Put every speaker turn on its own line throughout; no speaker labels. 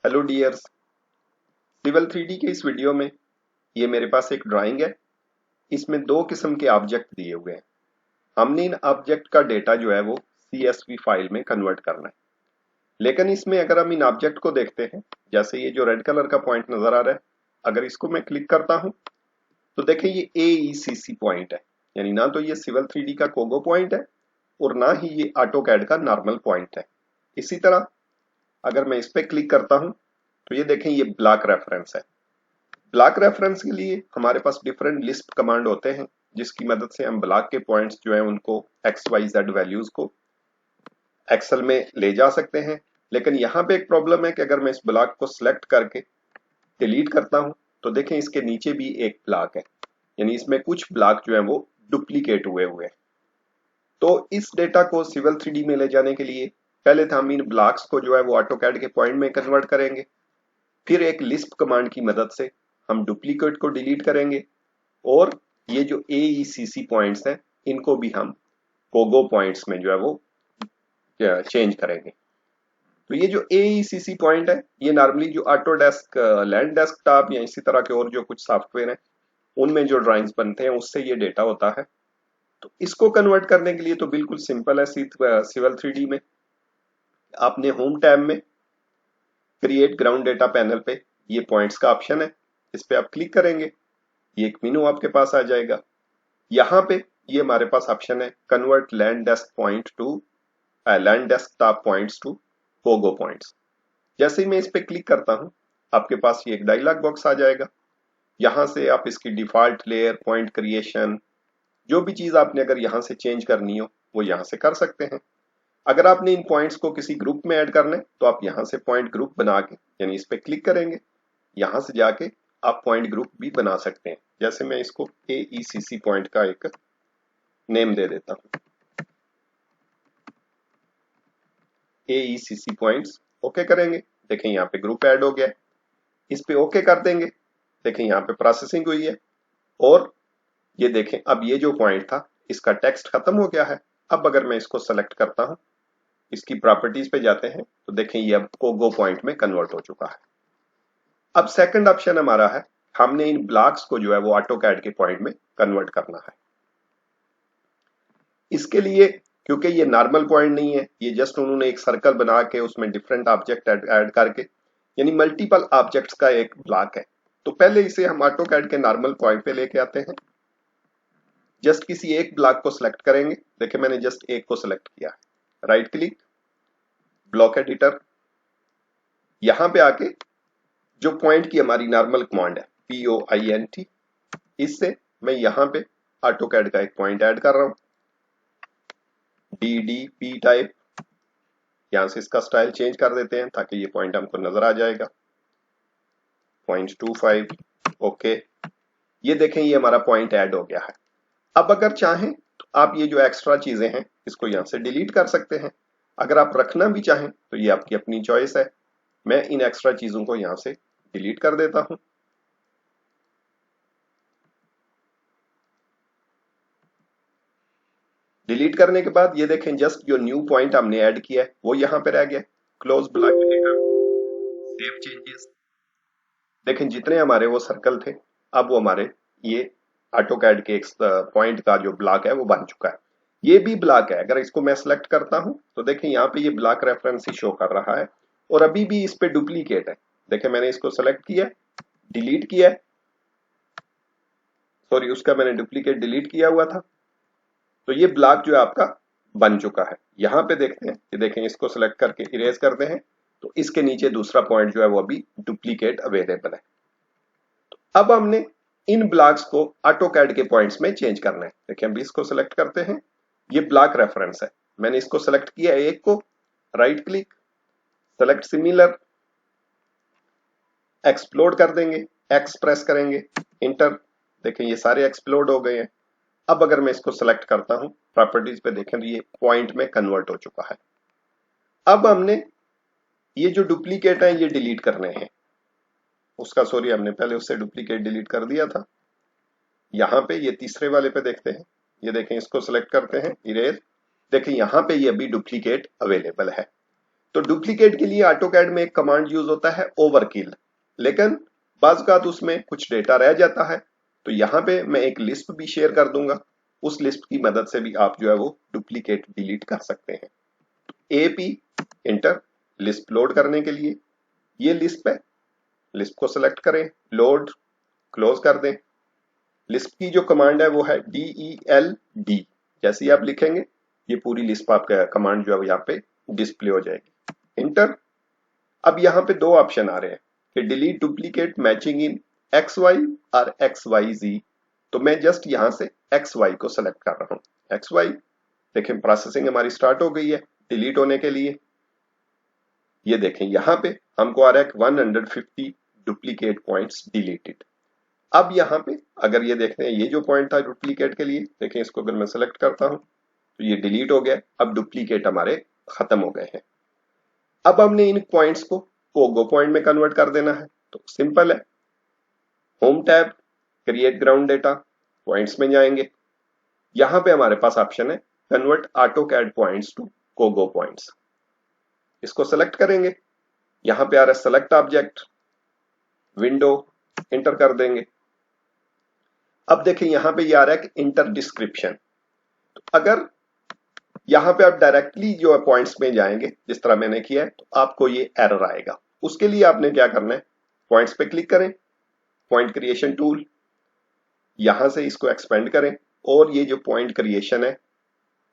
Hello dears. Civil 3D के इस video में ये मेरे पास एक ड्राइंग है। इसमें दो किस्म के ऑब्जेक्ट दिए हुए हैं। हमने इन ऑब्जेक्ट का डेटा जो है वो CSV फाइल में कन्वर्ट करना है। लेकिन इसमें अगर हम इन ऑब्जेक्ट को देखते हैं, जैसे ये जो रेड कलर का पॉइंट नजर आ रहा है, अगर इसको मैं क्लिक करता हूं तो देखें ये AECC पॉइंट है, यानी ना तो ये सिविल 3D का कोगो पॉइंट है और ना ही ये ऑटोकैड का नॉर्मल पॉइंट है। इसी तरह अगर मैं इस पे क्लिक करता हूं तो ये देखें ये ब्लॉक रेफरेंस है। ब्लॉक रेफरेंस के लिए हमारे पास डिफरेंट लिस्ट कमांड होते हैं, जिसकी मदद से हम ब्लॉक के पॉइंट्स जो है उनको XYZ वैल्यूज को एक्सेल में ले जा सकते हैं। लेकिन यहाँ पे एक प्रॉब्लम है कि अगर मैं इस ब्लॉक को सिलेक्ट करके डिलीट करता हूँ तो देखें इसके नीचे भी एक ब्लॉक है, यानी इसमें कुछ ब्लॉक जो है वो डुप्लीकेट हुए हुए हैं। तो इस डेटा को सिविल 3D में ले जाने के लिए पहले तो हम इन ब्लॉक्स को जो है वो ऑटोकैड के पॉइंट में कन्वर्ट करेंगे। फिर एक लिस्ट कमांड की मदद से हम डुप्लीकेट को डिलीट करेंगे और ये जो AECC पॉइंट्स हैं इनको भी हम पोगो पॉइंट्स में जो है वो चेंज करेंगे। तो ये जो AECC पॉइंट है ये नॉर्मली जो ऑटोडेस्क लैंड डेस्कटॉप या इसी तरह के और जो कुछ सॉफ्टवेयर हैं उनमें जो ड्राइंग्स बनते हैं उससे ये डेटा होता है। तो इसको कन्वर्ट करने के लिए तो बिल्कुल सिंपल है। सिविल 3D में आपने होम टैब में क्रिएट ग्राउंड डेटा पैनल पे ये पॉइंट्स का ऑप्शन है, इस पे आप क्लिक करेंगे, ये एक मेनू आपके पास आ जाएगा। यहाँ पे ये हमारे पास ऑप्शन है convert land desk point to land desktop points to pogo points. जैसे ही मैं इस पे क्लिक करता हूँ आपके पास ये एक डायलॉग बॉक्स आ जाएगा। यहाँ से आप इसकी डिफॉल्ट लेयर, पॉइंट क्रिएशन, जो भी चीज आपने अगर यहाँ से चेंज करनी हो वो यहाँ से कर सकते हैं। अगर आपने इन पॉइंट्स को किसी ग्रुप में ऐड करना है तो आप यहाँ से पॉइंट ग्रुप बना के यानी इस पे क्लिक करेंगे, यहाँ से जाके आप पॉइंट ग्रुप भी बना सकते हैं। जैसे मैं इसको AECC पॉइंट का एक नेम दे देता हूँ, AECC पॉइंट्स। ओके करेंगे, देखें यहाँ पे ग्रुप ऐड हो गया है। इस पे ओके कर देंगे, देखें यहाँ पे प्रोसेसिंग हुई है और ये देखें अब ये जो पॉइंट था इसका टेक्स्ट खत्म हो गया है। अब अगर मैं इसको सेलेक्ट करता हूँ, इसकी प्रॉपर्टीज पे जाते हैं तो देखें ये अब कोगो पॉइंट में कन्वर्ट हो चुका है। अब सेकंड ऑप्शन हमारा है हमने इन ब्लॉक्स को जो है वो ऑटोकैड के पॉइंट में कन्वर्ट करना है। इसके लिए क्योंकि ये नॉर्मल पॉइंट नहीं है, ये जस्ट उन्होंने एक सर्कल बना के उसमें डिफरेंट ऑब्जेक्ट ऐड करके यानी मल्टीपल ऑब्जेक्ट्स का एक ब्लॉक है, तो पहले इसे हम ऑटोकैड के नॉर्मल पॉइंट पे लेके आते हैं। जस्ट किसी एक ब्लॉक को सिलेक्ट करेंगे, देखिए मैंने जस्ट एक को सिलेक्ट किया है, राइट क्लिक, ब्लॉक एडिटर, यहां पे आके जो पॉइंट की हमारी नॉर्मल कमांड है POINT, इससे मैं यहां पे ऑटोकैड का एक पॉइंट ऐड कर रहा हूं, DDP टाइप। यहां से इसका स्टाइल चेंज कर देते हैं ताकि ये पॉइंट हमको नजर आ जाएगा, 0.25। ओके, ये देखें ये हमारा पॉइंट ऐड हो गया है। अब अगर चाहें तो आप ये जो एक्स्ट्रा चीजें हैं इसको यहां से डिलीट कर सकते हैं। अगर आप रखना भी चाहें तो ये आपकी अपनी चॉइस है। मैं इन एक्स्ट्रा चीजों को यहां से डिलीट कर देता हूं। डिलीट करने के बाद ये देखें जस्ट जो न्यू पॉइंट हमने ऐड किया है वो यहां पे रह गया। Close block editor, save changes, देखें जितने हमारे वो सर्कल थे अब वो हमारे ये ऑटोकैड के एक पॉइंट का जो ब्लॉक है वो बन चुका है। ये भी ब्लॉक है, अगर इसको मैं सिलेक्ट करता हूं तो देखें यहाँ पे ये ब्लॉक रेफरेंस ही शो कर रहा है और अभी भी इस पे डुप्लीकेट है। देखें मैंने इसको सेलेक्ट किया, डिलीट किया, सॉरी उसका मैंने डुप्लीकेट डिलीट किया हुआ था, तो ये ब्लॉक जो है आपका बन चुका है। यहाँ पे देखते हैं कि देखें इसको सिलेक्ट करके इरेज करते हैं तो इसके नीचे दूसरा पॉइंट जो है वो अभी डुप्लीकेट अवेलेबल है। तो अब हमने इन ब्लॉक्स को ऑटोकैड के पॉइंट्स में चेंज करना है। देखिए हम इसको सिलेक्ट करते हैं, ये ब्लॉक रेफरेंस है, मैंने इसको सिलेक्ट किया एक को, right click, select similar, explode कर देंगे, एक्स प्रेस करेंगे, इंटर, देखें ये सारे एक्सप्लोड हो गए हैं। अब अगर मैं इसको सेलेक्ट करता हूं, प्रॉपर्टीज पे देखें तो ये पॉइंट में कन्वर्ट हो चुका है। अब हमने ये जो डुप्लीकेट है ये डिलीट करने हैं, उसका सॉरी हमने पहले उससे डुप्लीकेट डिलीट कर दिया था। यहाँ पे ये तीसरे वाले पे देखते हैं, ये देखें इसको सेलेक्ट करते हैं, इरेज, देखें यहाँ पे ये अभी डुप्लीकेट अवेलेबल है। तो डुप्लीकेट के लिए ऑटोकैड में एक कमांड यूज होता है ओवरकिल, लेकिन बाज़ उसमें कुछ डेटा रह जाता है, तो यहाँ पे मैं एक लिस्ट भी शेयर कर दूंगा। उस लिस्ट की मदद से भी आप जो है वो डुप्लीकेट डिलीट कर सकते हैं। एपी इंटर लिस्ट लोड करने के लिए ये लिस्ट है, लिस्ट को सिलेक्ट करें, लोड, क्लोज कर दें। लिस्ट की जो कमांड है वो है DELD, जैसे ही आप लिखेंगे ये पूरी लिस्ट आपका कमांड जो है यहाँ पे डिस्प्ले हो जाएगी। इंटर। अब यहाँ पे दो ऑप्शन आ रहे हैं कि डिलीट डुप्लीकेट मैचिंग इन XY और XYZ, तो मैं जस्ट यहाँ से XY को सिलेक्ट कर रहा हूँ। XY देखें प्रोसेसिंग हमारी स्टार्ट हो गई है डिलीट होने के लिए। ये देखें यहाँ पे हमको आ रहा है 150 डुप्लीकेट पॉइंट्स डिलीटेड। अब यहाँ पे अगर ये देखते हैं ये जो पॉइंट था डुप्लीकेट के लिए, देखें इसको अगर मैं सिलेक्ट करता हूं तो ये डिलीट हो गया। अब डुप्लीकेट हमारे खत्म हो गए हैं। अब हमने इन पॉइंट्स को पोगो पॉइंट में कन्वर्ट कर देना है, तो सिंपल है, home tab, create ground data, points में जाएंगे। यहां पे हमारे पास ऑप्शन है convert AutoCAD points to COGO points, इसको सेलेक्ट करेंगे। यहां पे आ रहा है सेलेक्ट ऑब्जेक्ट, विंडो, इंटर कर देंगे। अब देखें यहां पे ये आ रहा है कि इंटर डिस्क्रिप्शन, तो अगर यहां पे आप डायरेक्टली जो है पॉइंट्स में जाएंगे जिस तरह मैंने किया है, तो आपको ये एरर आएगा। उसके लिए आपने क्या करना है, पॉइंट्स पे क्लिक करें, पॉइंट क्रिएशन टूल, यहां से इसको एक्सपेंड करें और ये जो पॉइंट क्रिएशन है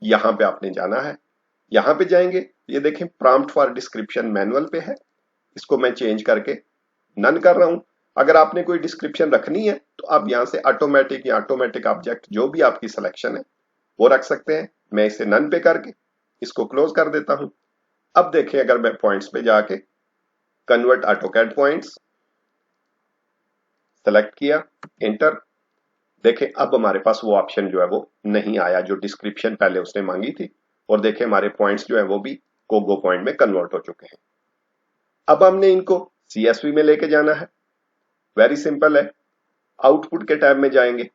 यहां पे आपने जाना है। यहां पे जाएंगे, ये देखें प्रॉम्प्ट फॉर डिस्क्रिप्शन मैनुअल पे है, इसको मैं चेंज करके नन कर रहा हूं। अगर आपने कोई डिस्क्रिप्शन रखनी है तो आप यहां से ऑटोमेटिक या ऑटोमेटिक ऑब्जेक्ट जो भी आपकी सिलेक्शन है वो रख सकते हैं। मैं इसे नन पे करके इसको क्लोज कर देता हूं। अब देखें अगर मैं पॉइंट्स पे जाके कन्वर्ट ऑटोकैड पॉइंट्स सेलेक्ट किया, इंटर, देखें अब हमारे पास वो ऑप्शन जो है वो नहीं आया जो डिस्क्रिप्शन पहले उसने मांगी थी, और देखें हमारे पॉइंट्स जो है वो भी कोगो पॉइंट में कन्वर्ट हो चुके हैं। अब हमने इनको CSV में लेके जाना है। वेरी सिंपल है, आउटपुट के टैब में जाएंगे,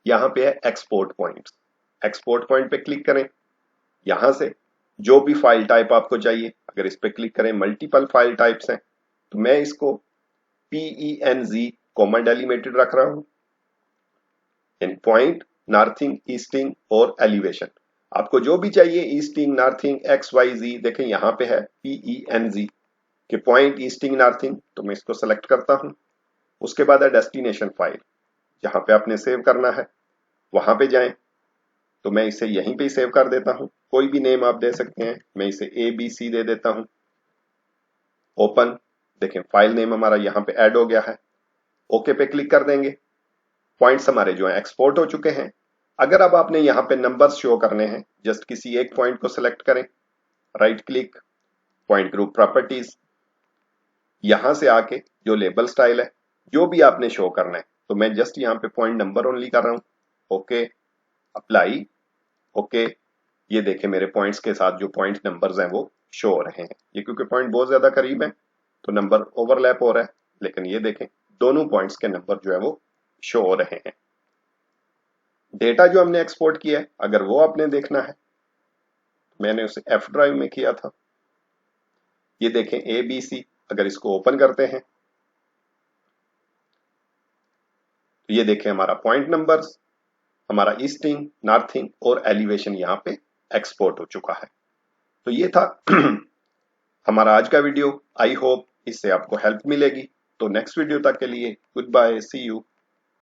यहां पे है एक्सपोर्ट पॉइंट्स, एक्सपोर्ट पॉइंट पे क्लिक करें। यहां से जो भी फाइल टाइप आपको चाहिए, अगर इस पे क्लिक करें, मल्टीपल फाइल टाइप्स हैं, तो मैं इसको PENZ कॉमा डेलिमिटेड रख रहा हूं। इन पॉइंट, नॉर्थिंग, ईस्टिंग और एलिवेशन, आपको जो भी चाहिए ईस्टिंग, नॉर्थिंग, XYZ, देखें यहां पे है PENZ के पॉइंट, ईस्टिंग, नॉर्थिंग, तो मैं इसको सेलेक्ट करता हूं। उसके बाद है डेस्टिनेशन फाइल, जहां पे आपने सेव करना है वहां पे जाएं, तो मैं इसे यहीं पे सेव कर देता हूं। कोई भी नेम आप दे सकते हैं, मैं इसे ABC दे देता हूं। ओपन, देखें फाइल नेम हमारा यहां पे ऐड हो गया है। ओके पे क्लिक कर देंगे। पॉइंट्स हमारे जो है एक्सपोर्ट हो चुके हैं। अगर अब आपने यहाँ पे नंबर्स शो करने हैं, जस्ट किसी एक पॉइंट को सिलेक्ट करें, right click, point group properties, यहां से आके जो लेबल स्टाइल है जो भी आपने शो करना है, तो मैं जस्ट यहाँ पे पॉइंट नंबर ओनली कर रहा हूं। Okay, apply, okay. ये देखें मेरे पॉइंट्स के साथ जो पॉइंट नंबर्स हैं वो शो हो रहे हैं। ये क्योंकि पॉइंट बहुत ज्यादा करीब है तो नंबर ओवरलैप हो रहा है, लेकिन ये देखें दोनों पॉइंट्स के नंबर जो है वो शो हो रहे हैं। डेटा जो हमने एक्सपोर्ट किया है, अगर वो आपने देखना है, मैंने उसे F ड्राइव में किया था। ये देखें ABC, अगर इसको ओपन करते हैं तो ये देखें हमारा पॉइंट नंबर्स, हमारा ईस्टिंग, नॉर्थिंग और एलिवेशन यहाँ पे एक्सपोर्ट हो चुका है। तो ये था हमारा आज का वीडियो। आई होप इससे आपको हेल्प मिलेगी। तो नेक्स्ट वीडियो तक के लिए गुड बाय, सी यू।